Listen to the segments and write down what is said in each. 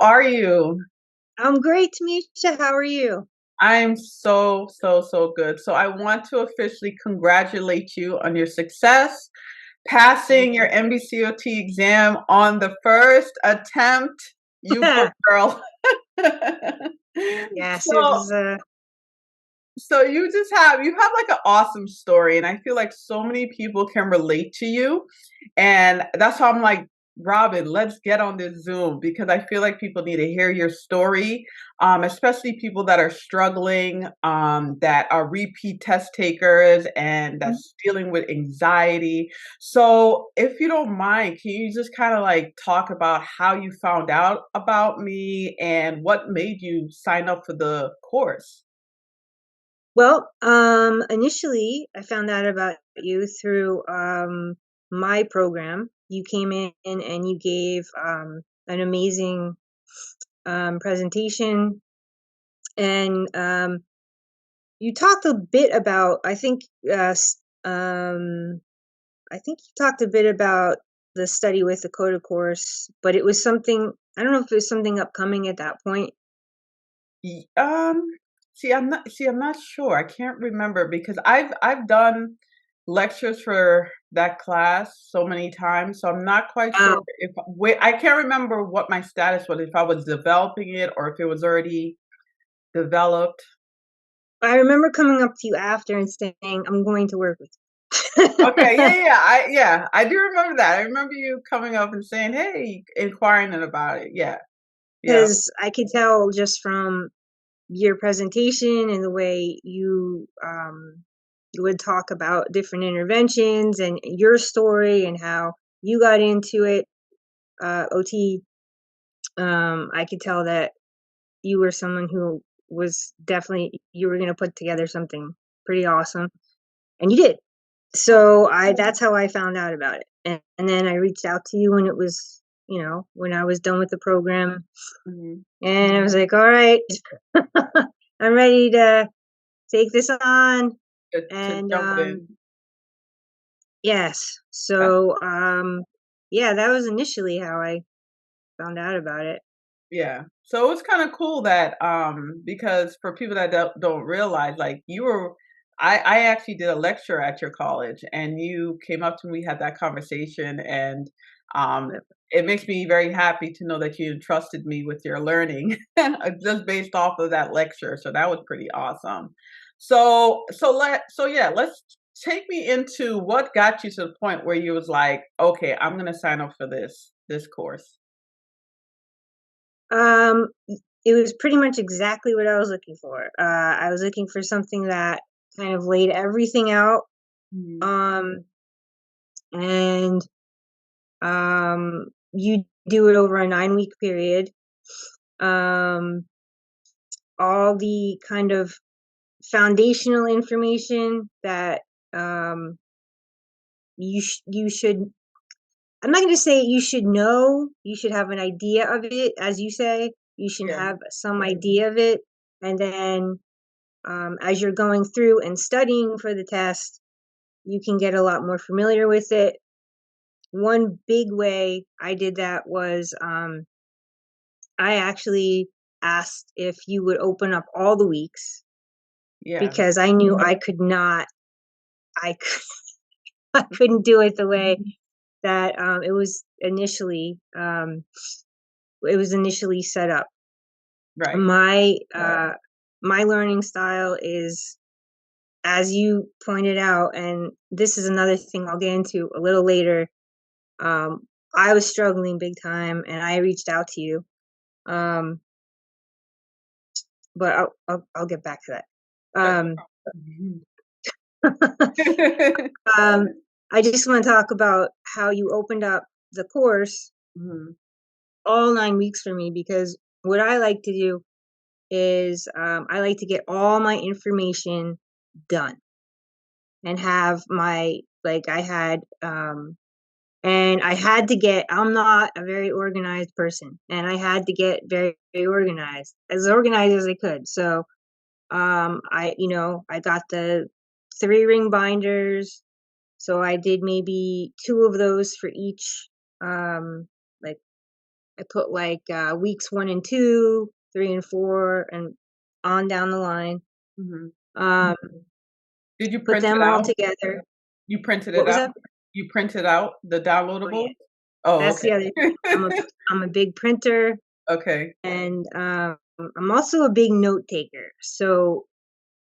are you? I'm great, Timisha. How are you? I'm so good. So I want to officially congratulate you on your success, Thank passing your you. NBCOT exam on the first attempt. You go, girl. Yes, it So was. you have like an awesome story, and I feel like so many people can relate to you, and that's how I'm like, Robin, let's get on this Zoom because I feel like people need to hear your story, especially people that are struggling, that are repeat test takers and that's dealing with anxiety. So if you don't mind, can you just kind of like talk about how you found out about me and what made you sign up for the course? Well, initially, I found out about you through my program. You came in and you gave an amazing presentation, and you talked a bit about. I think you talked a bit about the study with the COTA course, but it was something. I don't know if it was something upcoming at that point. Y I'm not sure, I can't remember because I've done lectures for that class so many times, so I'm not quite sure Wow. if I can't remember what my status was, if I was developing it or if it was already developed. I remember coming up to you after and saying, "I'm going to work with you." Okay, yeah, I do remember that. I remember you coming up and saying, "Hey," inquiring about it. Yeah, yeah, Because I could tell just from your presentation and the way you would talk about different interventions and your story and how you got into it, OT. I could tell that you were someone who was definitely you were going to put together something pretty awesome, and you did. Oh, So I that's how I found out about it. And then I reached out to you when it was, when I was done with the program, mhm. and I was like, "All right, I'm ready to take this on." To And jump in. yes. That's So yeah, that was initially how I found out about it. Yeah. So it's kind of cool that because for people that don't realize, like I actually did a lecture at your college and you came up to me, we had that conversation, and um But, it makes me very happy to know that you entrusted me with your learning just based off of that lecture. So that was pretty awesome. So let's take me into what got you to the point where you was like, okay, I'm gonna sign up for this course. it was pretty much exactly what I was looking for. I was looking for something that kind of laid everything out, Mhm. um, and you do it over a 9-week period. Um, all the kind of foundational information that um, you should. I'm not going to say you should know. You should have an idea of it, as you say. You should Yeah. have some idea of it, and then as you're going through and studying for the test, you can get a lot more familiar with it. One big way I did that was I actually asked if you would open up all the weeks Yeah. because I knew I could not. I could, I couldn't do it the way that it was initially set up. Right. My learning style is, as you pointed out, and this is another thing I'll get into a little later. Um, I was struggling big time, and I reached out to you. Um, but I'll get back to that. Mhm. Um, I just want to talk about how you opened up the course Mhm. all 9 weeks for me, because what I like to do is I like to get all my information done and have my like I had and I had to get I'm not a very organized person, and I had to get very, very organized as I could. So I got the 3-ring binders, so I did maybe 2 of those for each, um like I put like weeks 1 and 2, 3 and 4, and on down the line. Mhm. Um, Did you put print them it all out? together. You printed What it was out? that? You printed out the Oh downloadable? yeah, Oh, that's the okay. other thing. I'm a big printer, Okay. and I'm also a big note taker. So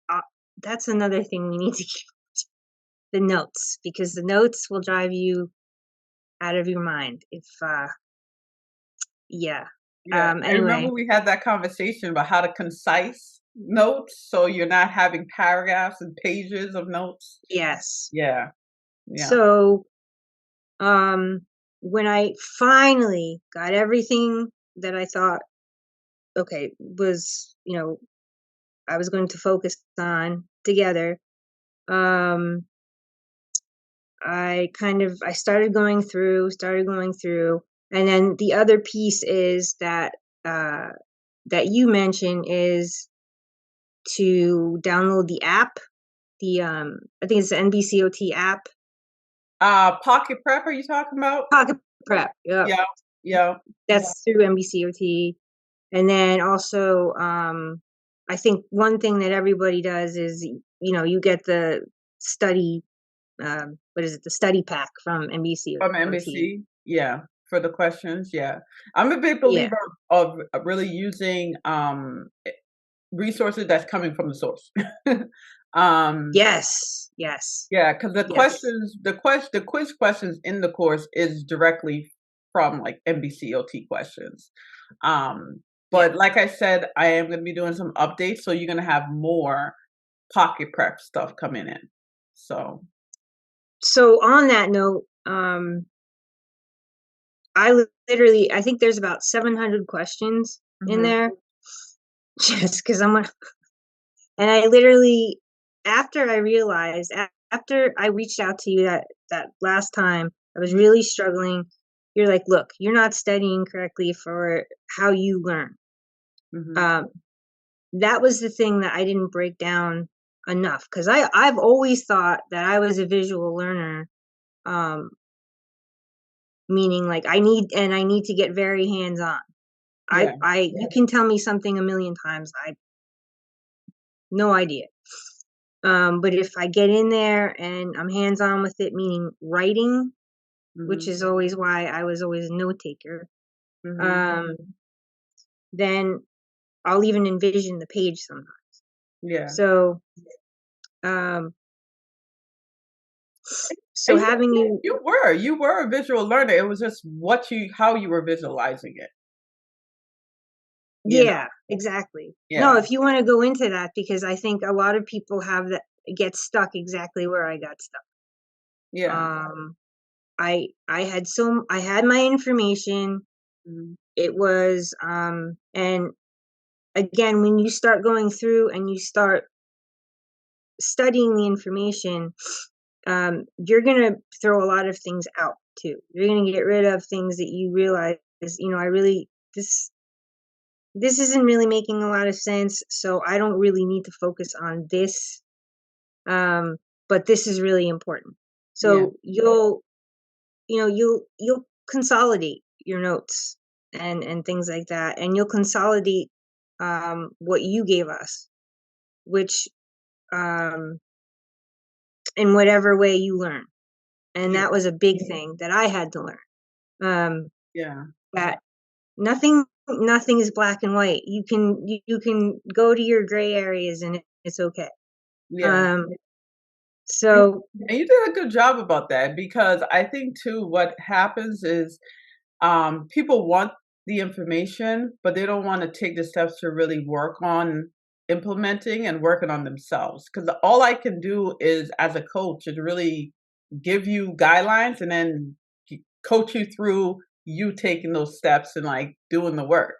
uh, that's another thing we need to keep the notes, because the notes will drive you out of your mind if yeah. Yeah. I remember Anyway, we had that conversation about how to concise notes so you're not having paragraphs and pages of notes. yes. Yeah. Yeah. So um when I finally got everything that I thought okay was, I was going to focus on together, um I started going through, and then the other piece is uh that you mentioned is to download the app, the I think it's the NBCOT app, Pocket prep, are you talking about? Pocket Prep. Yep, Yeah. Yeah. that's through NBCOT. And then also, I think one thing that everybody does is, you get the study, what is it, the study pack from From NBCOT. NBC? Yeah. For the questions, yeah. I'm a big Yeah. believer of really using resources that's coming from the source. um Yes. Yes. Yeah, because the Yes. questions, the quiz questions in the course is directly from like NBCOT questions. Um, Yeah. but like I said, I am going to be doing some updates, so you're going to have more pocket prep stuff coming in. So, So on that note, I think there's about 700 questions in mhm, there, just because and I literally, after I realized, after I reached out to you that last time, I was really struggling. You're like, look, you're not studying correctly for how you learn. mhm, Um, that was the thing that I didn't break down enough, because I've always thought that I was a visual learner, um, meaning like I need to get very hands on. yeah, You can tell me something a million times, I no idea. But if I get in there and I'm hands on with it, meaning writing, which mhm, is always why I was always a note taker, mhm, um, then I'll even envision the page sometimes. yeah. So, um, so And you, having you, you were a visual learner. It was just how you were visualizing it. You know, yeah, exactly. No, yeah, if you want to go into that, because I think a lot of people have that get stuck exactly where I got stuck. yeah, Um, I had my information. mhm, It was, and again, when you start going through and you start studying the information, you're going to throw a lot of things out too. You're going to get rid of things that you realize, I really, this isn't really making a lot of sense. So I don't really need to focus on this. But this is really important. yeah, So you'll consolidate your notes and things like that. And you'll consolidate, what you gave us, which, um, in whatever way you learn. And yeah, that was a big thing that I had to learn. Um, yeah, that nothing is black and white. You can go to your gray areas and it's okay. yeah. Um, And so and you did a good job about that because I think too what happens is people want the information, but they don't want to take the steps to really work on implementing and working on themselves. Because all I can do is, as a coach, is really give you guidelines and then coach you through you taking those steps and like doing the work.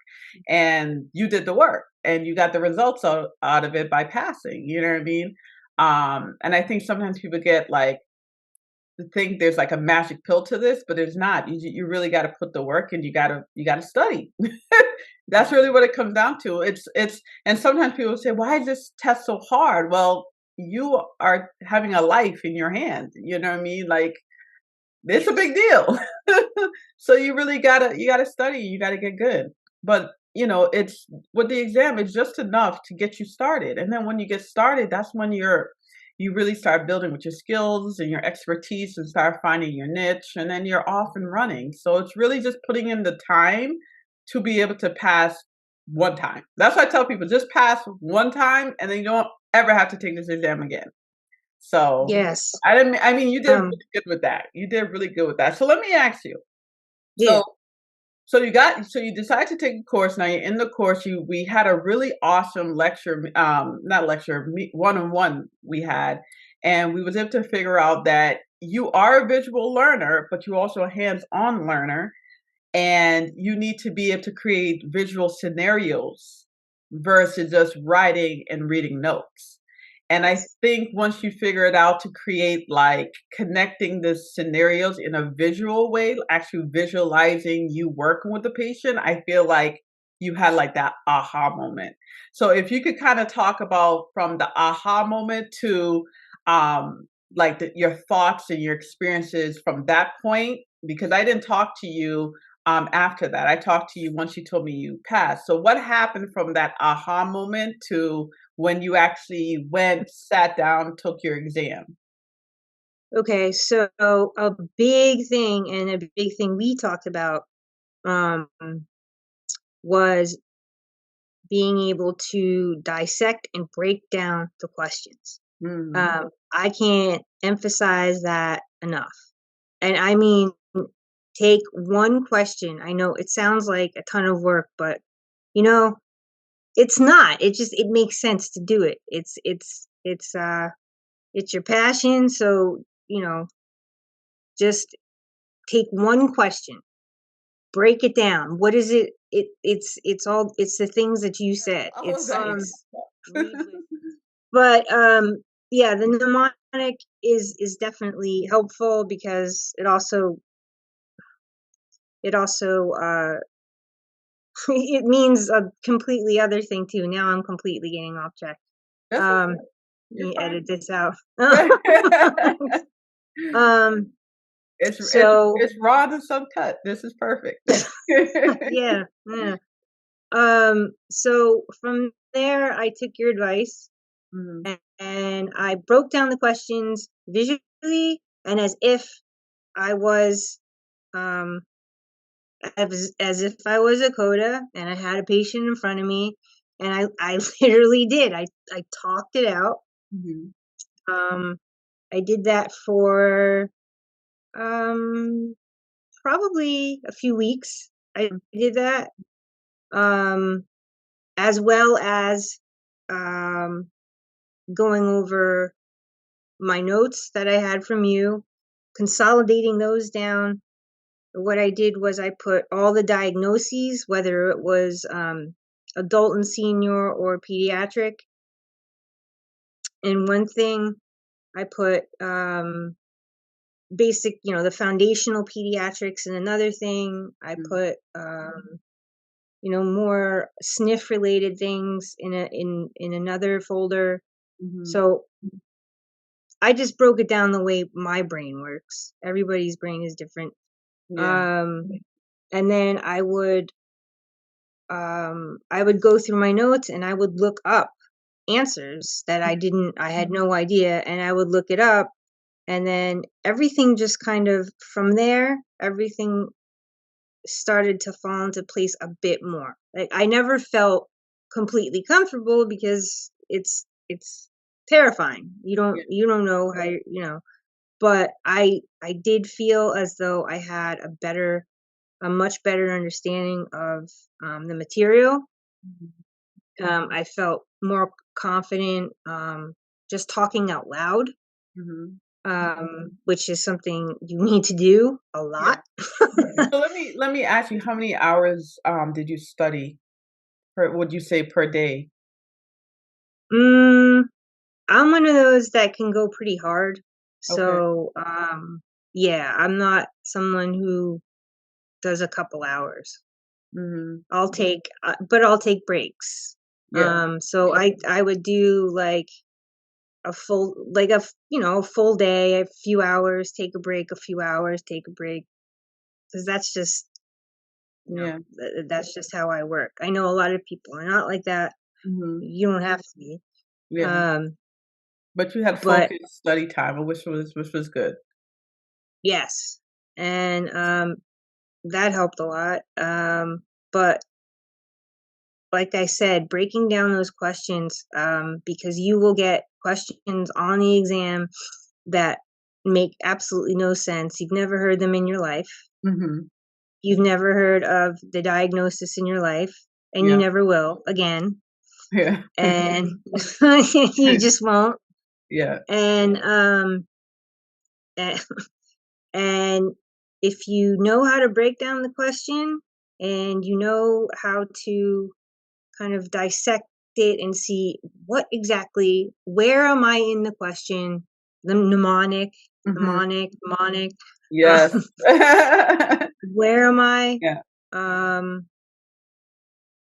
And you did the work and you got the results out of it by passing. You know what I mean? And I think sometimes people get like think there's like a magic pill to this, but there's not. You really got to put the work and you got to study. That's really what it comes down to. It's and sometimes people say, "Why is this test so hard?" Well, you are having a life in your hand. You know what I mean? Like it's a big deal. So you gotta study, you gotta get good. But it's with the exam, it's just enough to get you started. And then when you get started, that's when you really start building with your skills and your expertise and start finding your niche, and then you're off and running. So it's really just putting in the time to be able to pass one time. That's why I tell people, just pass one time and then you don't ever have to take this exam again. So Yes. I mean, you did Um, really good with that. You did really good with that. So let me ask you. yeah. So so you decide to take a course. Now you're in the course. We had a really awesome lecture, not lecture, one-on-one we had, and we was able to figure out that you are a visual learner, but you also a hands-on learner, and you need to be able to create visual scenarios versus just writing and reading notes. And I Yes. think once you figure it out to create like connecting the scenarios in a visual way, actually visualizing you working with the patient, I feel like you had like that aha moment. So if you could kind of talk about from the aha moment to like your thoughts and your experiences from that point, because I didn't talk to you after that. I talked to you once you told me you passed. So what happened from that aha moment to when you actually went, sat down, took your exam? Okay, so a big thing and a big thing we talked about um was being able to dissect and break down the questions. Mm, I can't emphasize that enough. And I mean, take one question. I know it sounds like a ton of work, but you know, it's not. It makes sense to do it. It's your passion, so, just take one question, break it down. What is it? It's the things that you yeah, said. I was It's that. read with, but yeah, the mnemonic is definitely helpful because it also it means a completely other thing too. Now I'm completely getting off track. That's Um, okay. You're you fine. edit this out. um, so It's raw and some cut. This is perfect. yeah, yeah. So from there, I took your advice Mhm, and I broke down the questions visually and as if I was, um, as if I was a coda and I had a patient in front of me, and I literally did. I talked it out. mhm, Um, I did that for um probably a few weeks. I did that. Um, as well as um going over my notes that I had from you, consolidating those down. What I did was I put all the diagnoses, whether it was adult and senior or pediatric, in one thing. I put basic, the foundational pediatrics in another thing. I mhm, put more sniff related things in another folder. mhm. So I just broke it down the way my brain works. Everybody's brain is different. Yeah. Um, and then I would go through my notes and I would look up answers that I had no idea, and I would look it up, and then everything just kind of from there, everything started to fall into place a bit more. Like I never felt completely comfortable because it's terrifying. Yeah. You don't know how but I did feel as though I had a much better understanding of the material. Mhm, I felt more confident just talking out loud, mhm. which is something you need to do a Yeah. lot. So let me ask you, how many hours did you study per would you say per day? mm, I'm one of those that can go pretty hard. Okay. So, yeah, I'm not someone who does a couple hours. Mhm. But I'll take breaks. Yeah. So I would do like a full, like a full day, a few hours, take a break, a few hours, take a break. Because that's just, Yeah. that's just how I work. I know a lot of people are not like that. Hmm. You don't have to be. Yeah. Um, But you had but focused study time, which was good. yes, and that helped a lot. But like I said, breaking down those questions, because you will get questions on the exam that make absolutely no sense. You've never heard them in your life. Hmm. You've never heard of the diagnosis in your life, and you Yeah. never will again. Yeah. And you just won't. Yeah. And a- and if you know how to break down the question and you know how to kind of dissect it and see what exactly, where am I in the question, the Hmm. mnemonic, Yes. where am I, Yeah. um,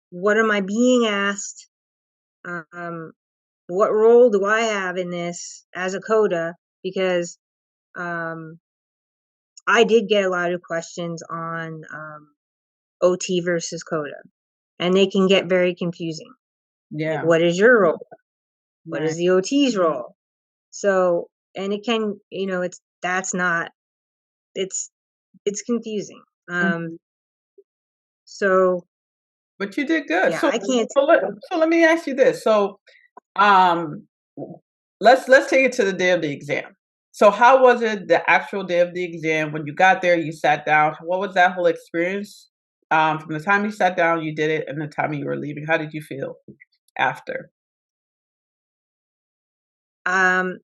what am I being asked, um, what role do I have in this as a coda, because um, I did get a lot of questions on OT versus coda, and they can get very confusing. Like, Yeah. what is your role? What Right. is the OT's role? So, and it can, that's not, it's, it's confusing. Mhm. So But you did good. yeah, So I can't, let me ask you this. So um let's take it to the day of the exam. So how was it the actual day of the exam when you got there, you sat down? What was that whole experience? From the time you sat down, you did it, and the time you were leaving. How did you feel after? um,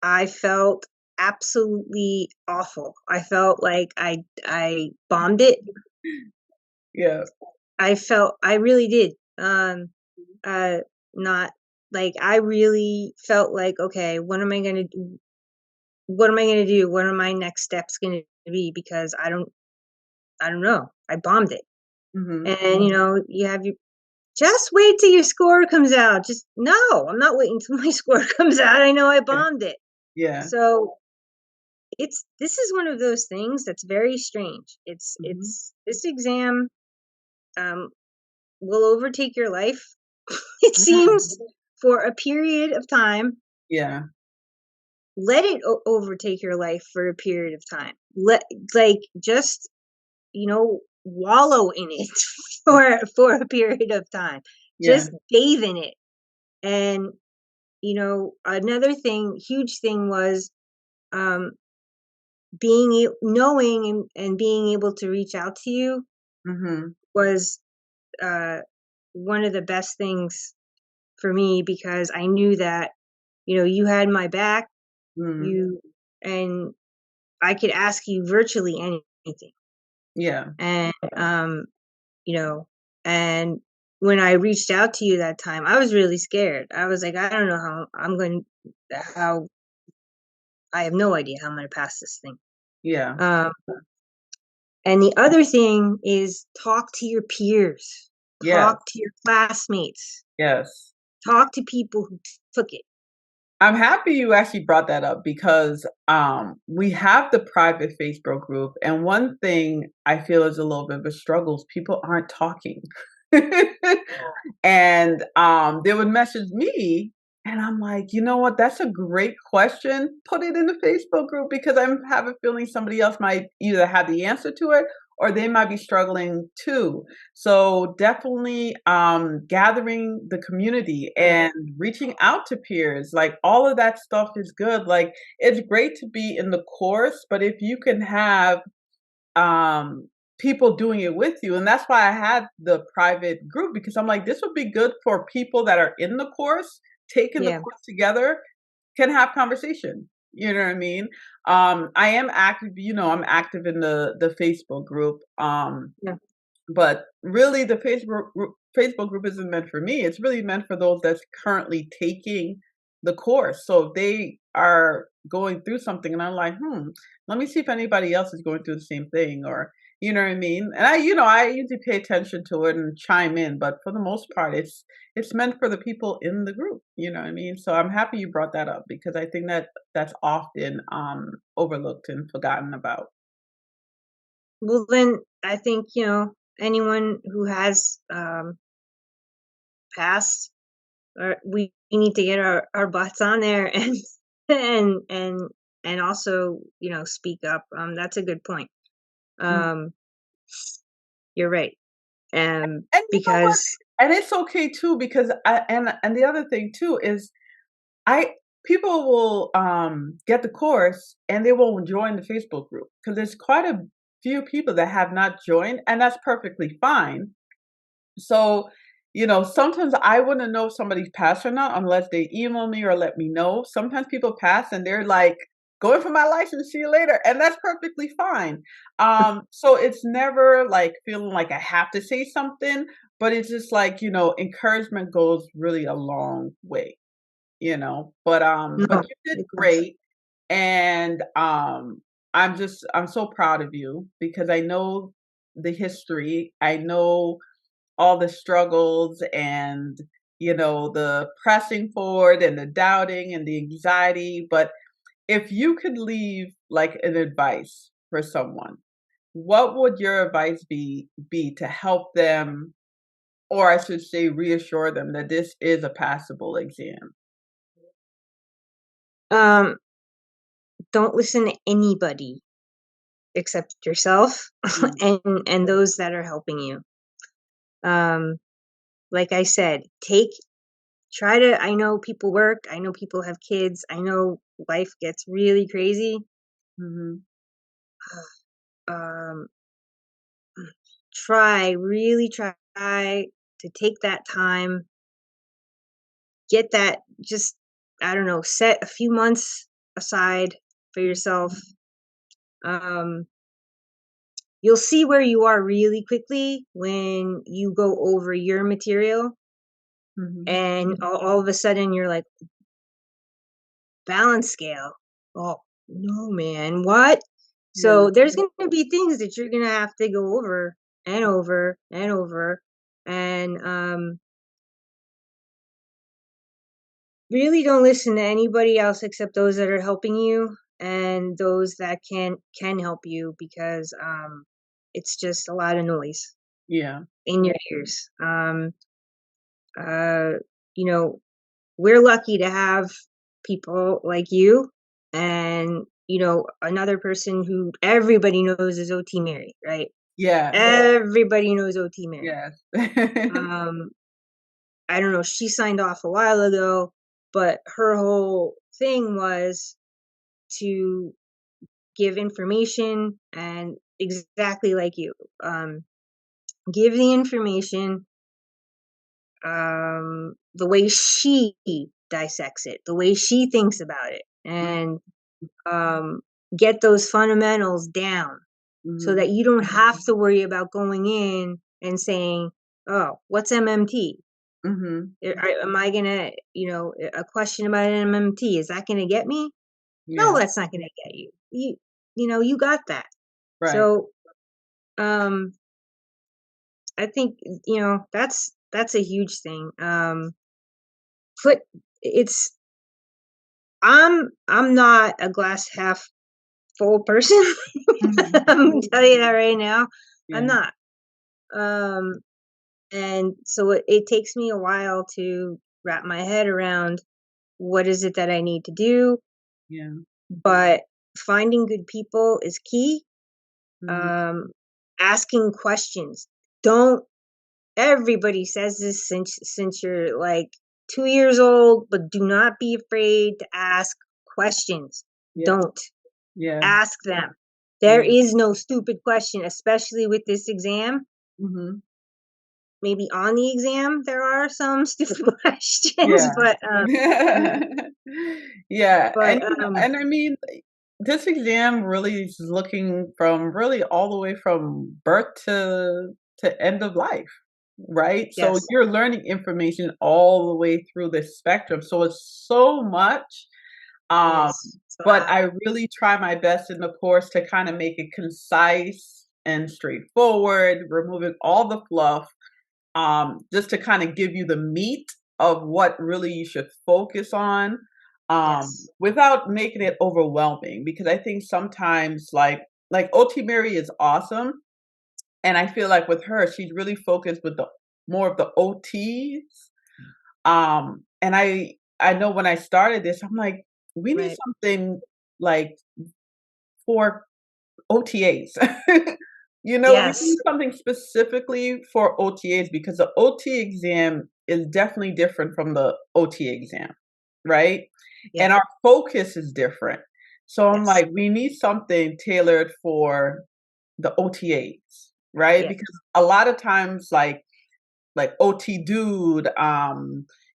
I felt absolutely awful. I felt like I bombed it. Yeah. I really did. Uh, not like, I really felt like, okay, what am I gonna do? What am I gonna do? What are my next steps gonna be? Because I don't know. I bombed it. Mhm. And you have your, just wait till your score comes out. Just no, I'm not waiting till my score comes out. I know I Yeah. bombed it. Yeah. So this is one of those things that's very strange. Mhm. It's this exam um will overtake your life. It Mhm. seems, for a period of time. Yeah. Let it overtake your life for a period of time. Like, just, wallow in it for a period of time. Yeah. Just bathe in it. And another thing, huge thing, was um knowing and being able to reach out to you Mhm. was uh one of the best things for me, because I knew that you had my back. Mhm. You and I could ask you virtually anything. Yeah. And you know and when I reached out to you that time, I was really scared. I was like, I don't know how I have no idea how I'm going to pass this thing. Yeah. um and the other thing is, talk to your peers, Yes. talk to your classmates, Yes. talk to people who took it. I'm happy you actually brought that up because we have the private Facebook group, and one thing I feel is a little bit of a struggle is people aren't talking. And they would message me, and I'm like, you know what? That's a great question. Put it in the Facebook group because I have a feeling somebody else might either have the answer to it or they might be struggling too. So definitely gathering the community and reaching out to peers, like all of that stuff is good. Like it's great to be in the course, but if you can have people doing it with you, and that's why I had the private group, because I'm like, this would be good for people that are in the course, taking the Yeah, course together, can have conversation. You know what I mean? I am active, I'm active in the Facebook group. yeah, But really the Facebook group isn't meant for me. It's really meant for those that's currently taking the course. So if they are going through something and I'm like, let me see if anybody else is going through the same thing, or You know what I mean? And I usually pay attention to it and chime in, but for the most part, it's meant for the people in the group. You know what I mean? So I'm happy you brought that up because I think that that's often overlooked and forgotten about. Well, then I think, anyone who has passed, or we need to get our butts on there and and and and also, speak up. That's a good point. Mm. Um, you're right. And you know what? Because And it's okay too because and the other thing too is I people will get the course and they won't join the Facebook group because there's quite a few people that have not joined, and that's perfectly fine. So, sometimes I wouldn't know if somebody's passed or not unless they email me or let me know. Sometimes people pass and they're like, going for my license, see you later. And that's perfectly fine. So it's never like feeling like I have to say something, but it's just like, encouragement goes really a long way, but no, you did it goes. great. And I'm so proud of you because I know the history. I know all the struggles and the pressing forward and the doubting and the anxiety. But if you could leave like an advice for someone, what would your advice be to help them, or I should say reassure them that this is a passable exam? Um, don't listen to anybody except yourself Mm. and those that are helping you. Um, like I said, try to. I know people work. I know people have kids. I know life gets really crazy. Mhm. Um, really try to take that time, get that, just, I don't know, set a few months aside for yourself. Um, you'll see where you are really quickly when you go over your material, Mhm. and all of a sudden you're like, balance scale. Oh, no, man, what? Yeah. So there's going to be things that you're going to have to go over and over and over. And really don't listen to anybody else except those that are helping you and those that can help you, because it's just a lot of noise Yeah. in your ears. Uh you know we're lucky to have people like you, and another person who everybody knows is OT Mary, right? Yes. Everybody knows OT Mary. Yes. um I don't know, she signed off a while ago, but her whole thing was to give information, and exactly like you, um, give the information the way she dissects it, the way she thinks about it, and um, get those fundamentals down so Mhm. that you don't have to worry about going in and saying, "Oh, what's MMT? Mhm. Am I gonna, a question about an MMT? Is that gonna get me? No, Yeah. that's not gonna get you. You got that." Right. So, um, I think, that's a huge thing. Put it's I'm not a glass half full person. Mhm. I'm gonna tell you that right now. I'm Yeah. not. Um, and so it takes me a while to wrap my head around what is it that I need to do, Yeah. but finding good people is key. Mhm. Um, asking questions. Don't Everybody says this since you're like 2 years old, but do not be afraid to ask questions. Yeah. Don't Yeah. ask them. There Yeah. is no stupid question, especially with this exam. Mhm. Maybe on the exam there are some stupid questions, Yeah. but Yeah, but and I mean, this exam really is looking from really all the way from birth to end of life, right? So yes, you're learning information all the way through the spectrum. So it's so much. it Um, is. It's a but lot. I really try my best in the course to kind of make it concise and straightforward, removing all the fluff, just to kind of give you the meat of what really you should focus on, Yes. without making it overwhelming. Because I think sometimes, like OT Mary is awesome, and I feel like with her, she's really focused with the more of the OTs. And I know when I started this, I'm like, we need Right. something like for OTAs. We Yes. need something specifically for OTAs because the OT exam is definitely different from the OT exam, right? Yeah. And our focus is different. So I'm Yes. like, we need something tailored for the OTAs, right? Yeah. Because a lot of times, like OT Dude,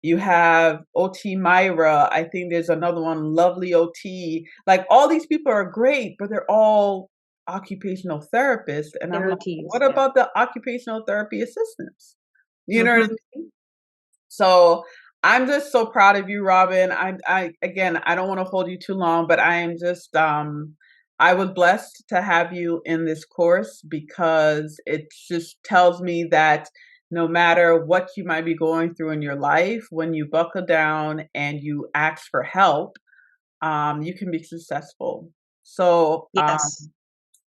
you have OT Myra. I think there's another one, Lovely OT. Like all these people are great, but they're all occupational therapists. And I'm They're like, OTs. what Yeah. about the occupational therapy assistants? You know what Mm-hmm. I mean? So I'm just so proud of you, Robin. I again, I don't want to hold you too long, but I am just, I was blessed to have you in this course because it just tells me that no matter what you might be going through in your life, when you buckle down and you ask for help, you can be successful. So Yes.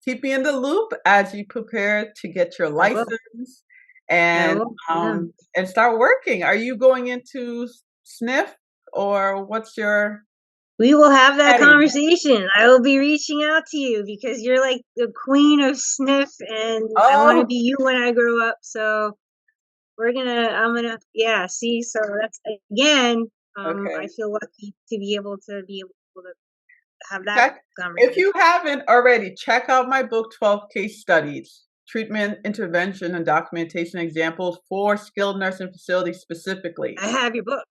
keep me in the loop as you prepare to get your I will. license I and will. Yeah. start working. Are you going into sniff or what's your We will have that heading? conversation. I will be reaching out to you because you're like the queen of sniff, and I want to Oh, be you when I grow up. So I'm gonna, yeah, see. So that's again, I okay. feel lucky to be able to have that Check if you conversation. haven't already, check out my book 12 case studies, treatment, intervention, and documentation examples for skilled nursing facilities specifically. I have your book.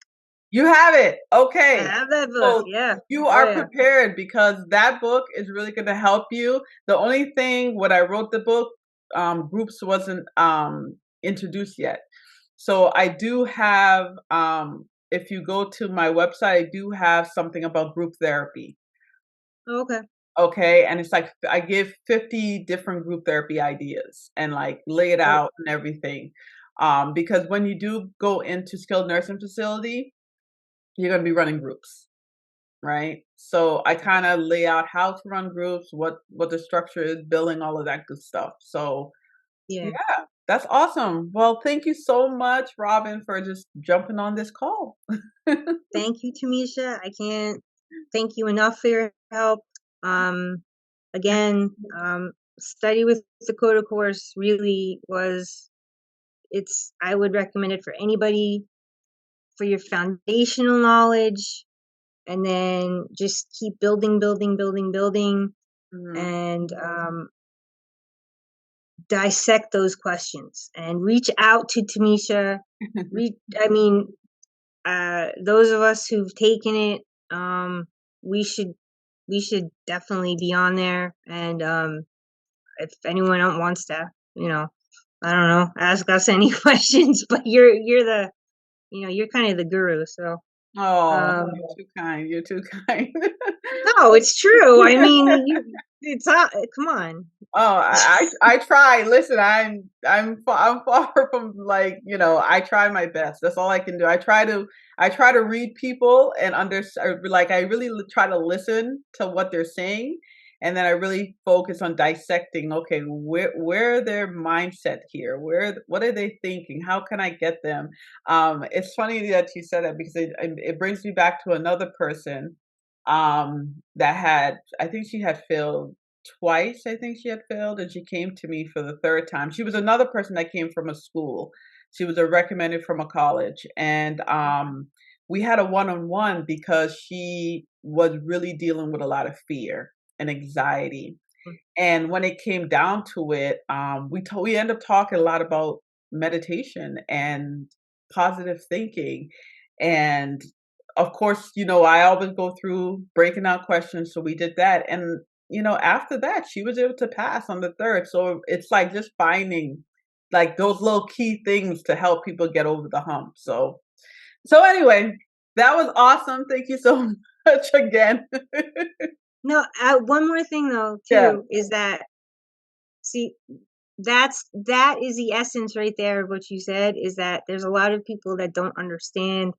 You have it. I Okay. have that book. So Yeah. you Oh are yeah. prepared because that book is really going to help you. The only thing when I wrote the book, groups wasn't introduced yet. So I do have, if you go to my website, I do have something about group therapy. Oh, okay. Okay. And it's like I give 50 different group therapy ideas and like lay it Oh out and everything. Because when you do go into skilled nursing facility, you're going to be running groups, right? So I kind of lay out how to run groups, what the structure is, billing, all of that good stuff. So yeah. yeah, that's awesome. Well, thank you so much, Robin, for just jumping on this call. Thank you, Tamisha. I can't thank you enough for your help. Um, again, study with the COTA course really was, I would recommend it for anybody for your foundational knowledge, and then just keep building, building, building, building, Mhm. and dissect those questions and reach out to Tamisha. I mean, those of us who've taken it, we should definitely be on there. And if anyone else wants to, you know, I don't know, ask us any questions, but you're the, you're kind of the guru. So Oh, um, you're too kind. You're too kind. no, it's true. I mean, it's come on. Oh, I try. Listen, I'm far from like, I try my best. That's all I can do. I try to read people and understand, like I really try to listen to what they're saying, and then I really focus on dissecting, okay, where their mindset here? What are they thinking? How can I get them? It's funny that you said that because it brings me back to another person that had, I think she had failed twice. I think she had failed, and she came to me for the third time. She was another person that came from a school. She was a recommended from a college, and we had a one-on-one because she was really dealing with a lot of fear and anxiety. And when it came down to it, we ended up talking a lot about meditation and positive thinking, and of course, I always go through breaking out questions, so we did that, and after that, she was able to pass on the third. So it's like just finding like those little key things to help people get over the hump. So anyway, that was awesome. Thank you so much again. No, one more thing though Yeah. too is that See, that is the essence right there of what you said, is that there's a lot of people that don't understand,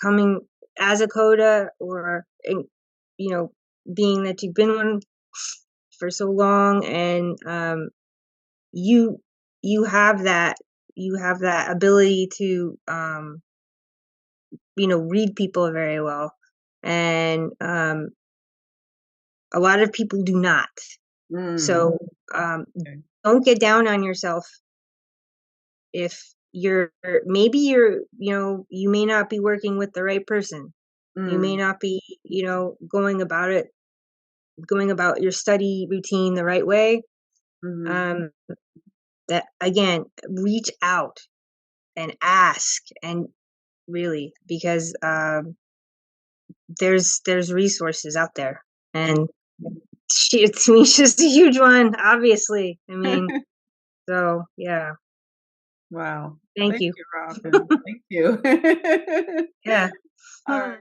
coming as a coda, or, you know, being that you've been one for so long, and you you have that ability to, read people very well, and a lot of people do not. Mm, So, um, okay. don't get down on yourself if you're maybe you may not be working with the right person. You may Mm, not be, going about your study routine the right way. mhm. Um, that again, reach out and ask, and really, because there's resources out there, and Tamisha's a huge one, obviously. I mean, so yeah, Wow. thank Thank you. you, Robin. Thank you. Yeah. All right.